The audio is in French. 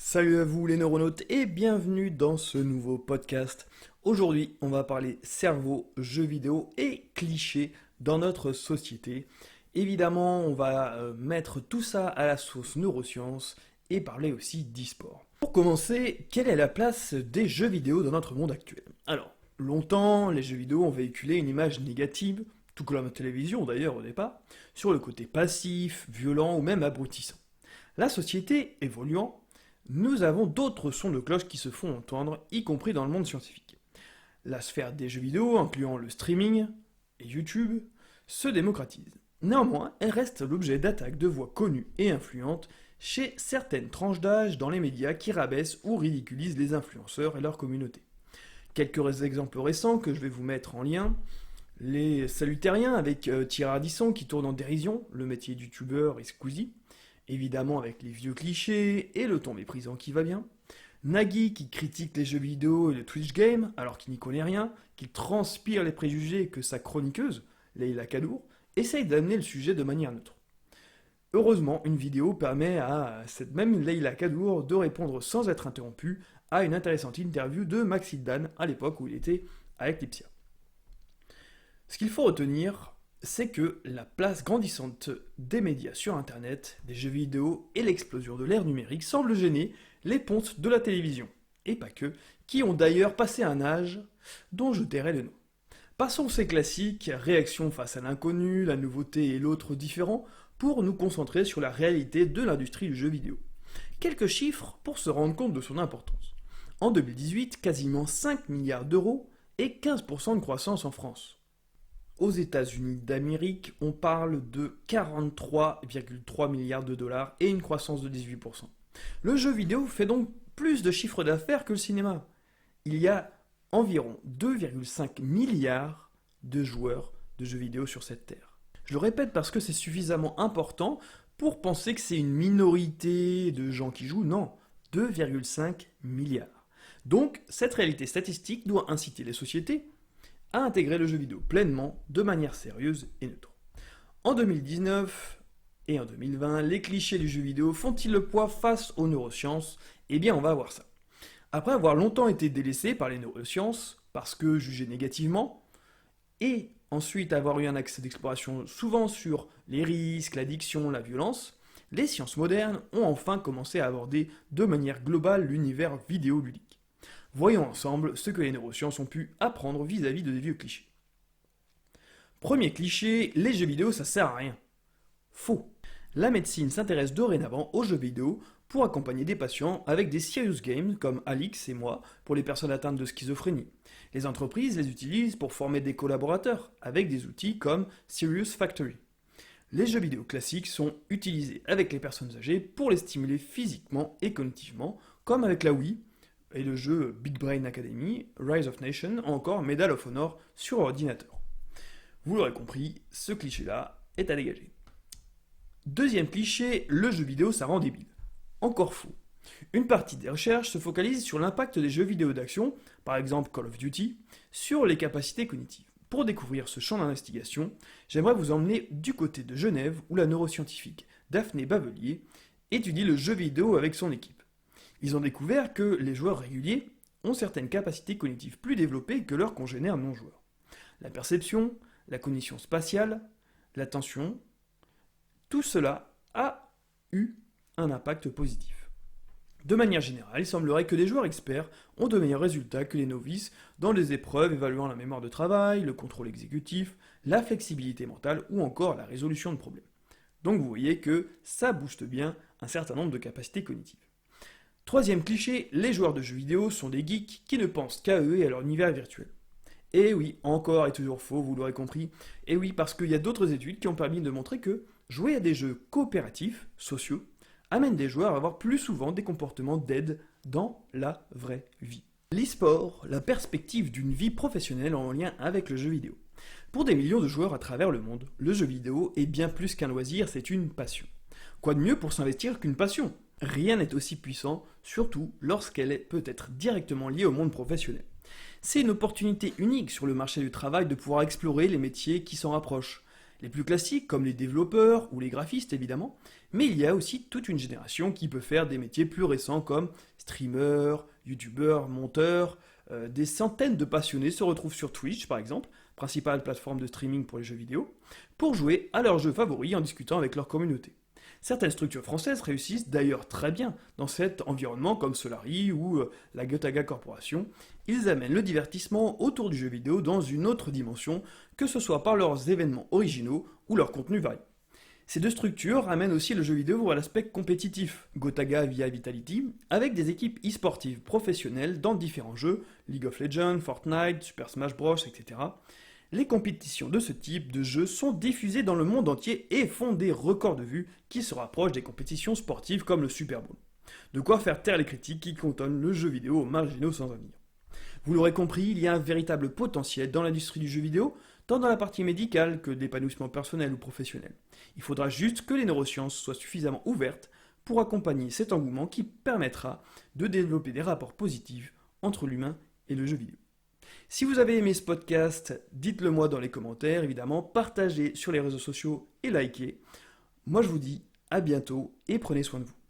Salut à vous les neuronautes et bienvenue dans ce nouveau podcast. Aujourd'hui, on va parler cerveau, jeux vidéo et clichés dans notre société. Évidemment, on va mettre tout ça à la sauce neurosciences et parler aussi d'e-sport. Pour commencer, quelle est la place des jeux vidéo dans notre monde actuel? Alors, longtemps, les jeux vidéo ont véhiculé une image négative, tout comme la télévision d'ailleurs au départ, sur le côté passif, violent ou même abrutissant. La société évoluant, nous avons d'autres sons de cloche qui se font entendre, y compris dans le monde scientifique. La sphère des jeux vidéo, incluant le streaming et YouTube, se démocratise. Néanmoins, elle reste l'objet d'attaques de voix connues et influentes chez certaines tranches d'âge dans les médias qui rabaissent ou ridiculisent les influenceurs et leur communauté. Quelques exemples récents que je vais vous mettre en lien. Les salutériens avec Thierry Ardisson qui tourne en dérision, le métier de youtubeur et Squeezie, évidemment avec les vieux clichés et le ton méprisant qui va bien. Nagui qui critique les jeux vidéo et le Twitch game alors qu'il n'y connaît rien, qui transpire les préjugés que sa chroniqueuse, Leïla Kadour, essaye d'amener le sujet de manière neutre. Heureusement, une vidéo permet à cette même Leïla Kadour de répondre sans être interrompue à une intéressante interview de Maxime Dan à l'époque où il était avec Lipsia. Ce qu'il faut retenir, c'est que la place grandissante des médias sur Internet, des jeux vidéo et l'explosion de l'ère numérique semblent gêner les pontes de la télévision, et pas que, qui ont d'ailleurs passé un âge dont je tairai le nom. Passons ces classiques, réaction face à l'inconnu, la nouveauté et l'autre différent, pour nous concentrer sur la réalité de l'industrie du jeu vidéo. Quelques chiffres pour se rendre compte de son importance. En 2018, quasiment 5 milliards d'euros et 15% de croissance en France. Aux États-Unis d'Amérique, on parle de 43,3 milliards de dollars et une croissance de 18%. Le jeu vidéo fait donc plus de chiffre d'affaires que le cinéma. Il y a environ 2,5 milliards de joueurs de jeux vidéo sur cette terre. Je le répète parce que c'est suffisamment important pour penser que c'est une minorité de gens qui jouent. Non, 2,5 milliards. Donc, cette réalité statistique doit inciter les sociétés à intégrer le jeu vidéo pleinement, de manière sérieuse et neutre. En 2019 et en 2020, les clichés du jeu vidéo font-ils le poids face aux neurosciences? Eh bien, on va voir ça. Après avoir longtemps été délaissés par les neurosciences, parce que jugés négativement, et ensuite avoir eu un accès d'exploration souvent sur les risques, l'addiction, la violence, les sciences modernes ont enfin commencé à aborder de manière globale l'univers vidéoludique. Voyons ensemble ce que les neurosciences ont pu apprendre vis-à-vis de des vieux clichés. Premier cliché, les jeux vidéo ça sert à rien. Faux. La médecine s'intéresse dorénavant aux jeux vidéo pour accompagner des patients avec des serious games comme Alix et moi pour les personnes atteintes de schizophrénie. Les entreprises les utilisent pour former des collaborateurs avec des outils comme Serious Factory. Les jeux vidéo classiques sont utilisés avec les personnes âgées pour les stimuler physiquement et cognitivement, comme avec la Wii, et le jeu Big Brain Academy, Rise of Nation, ou encore Medal of Honor sur ordinateur. Vous l'aurez compris, ce cliché-là est à dégager. Deuxième cliché, le jeu vidéo ça rend débile. Encore faux. Une partie des recherches se focalise sur l'impact des jeux vidéo d'action, par exemple Call of Duty, sur les capacités cognitives. Pour découvrir ce champ d'investigation, j'aimerais vous emmener du côté de Genève où la neuroscientifique Daphné Bavelier étudie le jeu vidéo avec son équipe. Ils ont découvert que les joueurs réguliers ont certaines capacités cognitives plus développées que leurs congénères non-joueurs. La perception, la cognition spatiale, l'attention, tout cela a eu un impact positif. De manière générale, il semblerait que les joueurs experts ont de meilleurs résultats que les novices dans les épreuves évaluant la mémoire de travail, le contrôle exécutif, la flexibilité mentale ou encore la résolution de problèmes. Donc vous voyez que ça booste bien un certain nombre de capacités cognitives. Troisième cliché, les joueurs de jeux vidéo sont des geeks qui ne pensent qu'à eux et à leur univers virtuel. Et oui, encore et toujours faux, vous l'aurez compris. Et oui, parce qu'il y a d'autres études qui ont permis de montrer que jouer à des jeux coopératifs, sociaux, amène des joueurs à avoir plus souvent des comportements d'aide dans la vraie vie. L'e-sport, la perspective d'une vie professionnelle en lien avec le jeu vidéo. Pour des millions de joueurs à travers le monde, le jeu vidéo est bien plus qu'un loisir, c'est une passion. Quoi de mieux pour s'investir qu'une passion? Rien n'est aussi puissant, surtout lorsqu'elle peut être directement liée au monde professionnel. C'est une opportunité unique sur le marché du travail de pouvoir explorer les métiers qui s'en rapprochent. Les plus classiques, comme les développeurs ou les graphistes évidemment, mais il y a aussi toute une génération qui peut faire des métiers plus récents comme streamer, youtubeur, monteur. Des centaines de passionnés se retrouvent sur Twitch par exemple, principale plateforme de streaming pour les jeux vidéo, pour jouer à leurs jeux favoris en discutant avec leur communauté. Certaines structures françaises réussissent d'ailleurs très bien dans cet environnement comme Solary ou la Gotaga Corporation. Ils amènent le divertissement autour du jeu vidéo dans une autre dimension, que ce soit par leurs événements originaux ou leur contenu varié. Ces deux structures ramènent aussi le jeu vidéo vers l'aspect compétitif, Gotaga via Vitality, avec des équipes e-sportives professionnelles dans différents jeux, League of Legends, Fortnite, Super Smash Bros, etc. Les compétitions de ce type de jeu sont diffusées dans le monde entier et font des records de vues qui se rapprochent des compétitions sportives comme le Super Bowl. De quoi faire taire les critiques qui cantonnent le jeu vidéo aux marginaux sans avenir. Vous l'aurez compris, il y a un véritable potentiel dans l'industrie du jeu vidéo, tant dans la partie médicale que d'épanouissement personnel ou professionnel. Il faudra juste que les neurosciences soient suffisamment ouvertes pour accompagner cet engouement qui permettra de développer des rapports positifs entre l'humain et le jeu vidéo. Si vous avez aimé ce podcast, dites-le moi dans les commentaires, évidemment, partagez sur les réseaux sociaux et likez. Moi je vous dis à bientôt et prenez soin de vous.